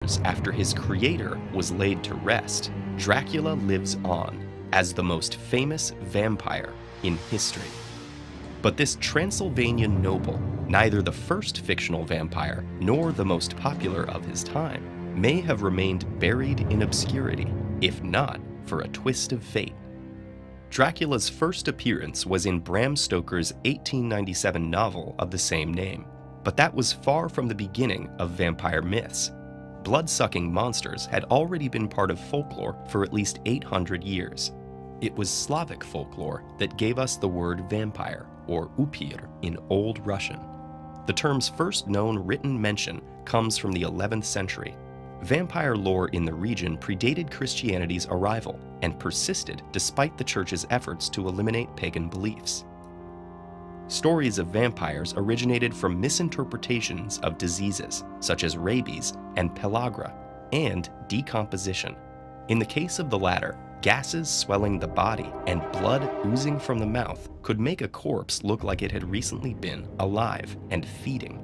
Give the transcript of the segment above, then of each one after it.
years after his creator was laid to rest, Dracula lives on as the most famous vampire in history. But this Transylvanian noble, neither the first fictional vampire nor the most popular of his time, may have remained buried in obscurity, if not for a twist of fate. Dracula's first appearance was in Bram Stoker's 1897 novel of the same name, but that was far from the beginning of vampire myths. Blood-sucking monsters had already been part of folklore for at least 800 years. It was Slavic folklore that gave us the word vampire, or upir in Old Russian. The term's first known written mention comes from the 11th century. Vampire lore in the region predated Christianity's arrival and persisted despite the church's efforts to eliminate pagan beliefs. Stories of vampires originated from misinterpretations of diseases such as rabies and pellagra, and decomposition. In the case of the latter, gases swelling the body and blood oozing from the mouth could make a corpse look like it had recently been alive and feeding.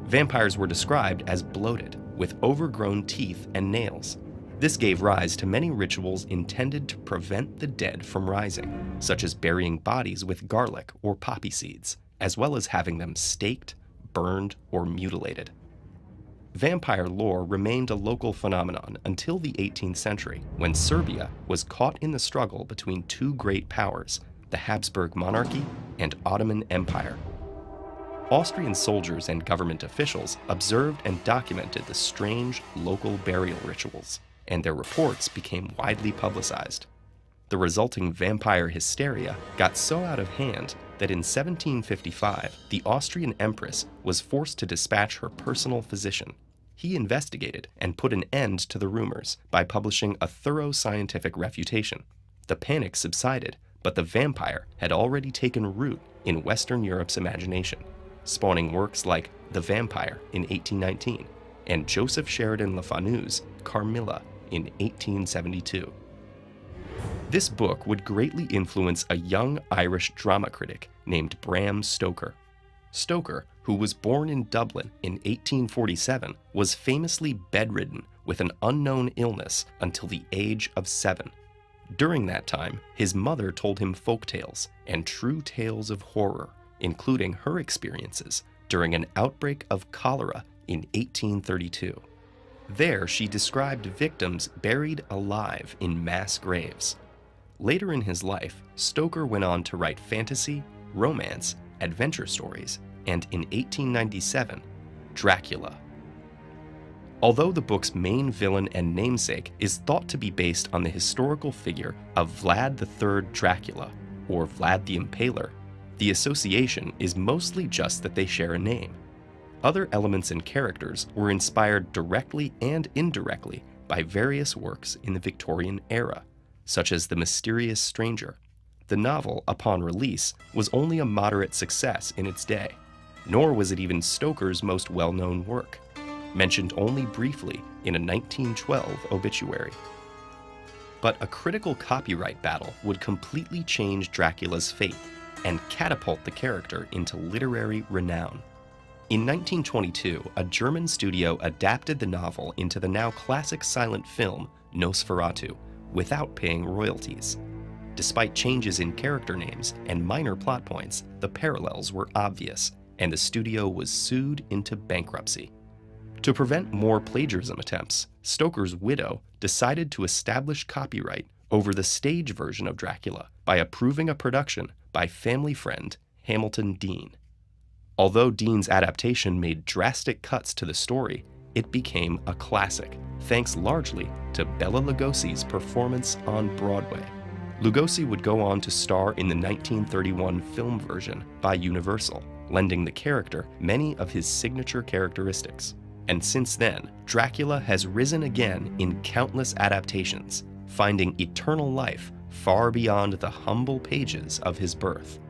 Vampires were described as bloated, with overgrown teeth and nails. This gave rise to many rituals intended to prevent the dead from rising, such as burying bodies with garlic or poppy seeds, as well as having them staked, burned, or mutilated. Vampire lore remained a local phenomenon until the 18th century, when Serbia was caught in the struggle between two great powers, the Habsburg monarchy and Ottoman Empire. Austrian soldiers and government officials observed and documented the strange local burial rituals, and their reports became widely publicized. The resulting vampire hysteria got so out of hand that in 1755, the Austrian empress was forced to dispatch her personal physician. He investigated and put an end to the rumors by publishing a thorough scientific refutation. The panic subsided, but the vampire had already taken root in Western Europe's imagination, spawning works like The Vampire in 1819 and Joseph Sheridan Le Fanu's Carmilla in 1872. This book would greatly influence a young Irish drama critic named Bram Stoker. Stoker, who was born in Dublin in 1847, was famously bedridden with an unknown illness until the age of 7. During that time, his mother told him folk tales and true tales of horror, including her experiences during an outbreak of cholera in 1832. There, she described victims buried alive in mass graves. Later in his life, Stoker went on to write fantasy, romance, adventure stories, and in 1897, Dracula. Although the book's main villain and namesake is thought to be based on the historical figure of Vlad III Dracula, or Vlad the Impaler, the association is mostly just that they share a name. Other elements and characters were inspired directly and indirectly by various works in the Victorian era, such as The Mysterious Stranger. The novel, upon release, was only a moderate success in its day, nor was it even Stoker's most well-known work, mentioned only briefly in a 1912 obituary. But a critical copyright battle would completely change Dracula's fate and catapult the character into literary renown. In 1922, a German studio adapted the novel into the now classic silent film Nosferatu without paying royalties. Despite changes in character names and minor plot points, the parallels were obvious, and the studio was sued into bankruptcy. To prevent more plagiarism attempts, Stoker's widow decided to establish copyright over the stage version of Dracula by approving a production by family friend Hamilton Dean. Although Dean's adaptation made drastic cuts to the story, it became a classic, thanks largely to Bela Lugosi's performance on Broadway. Lugosi would go on to star in the 1931 film version by Universal, lending the character many of his signature characteristics. And since then, Dracula has risen again in countless adaptations, finding eternal life far beyond the humble pages of his birth.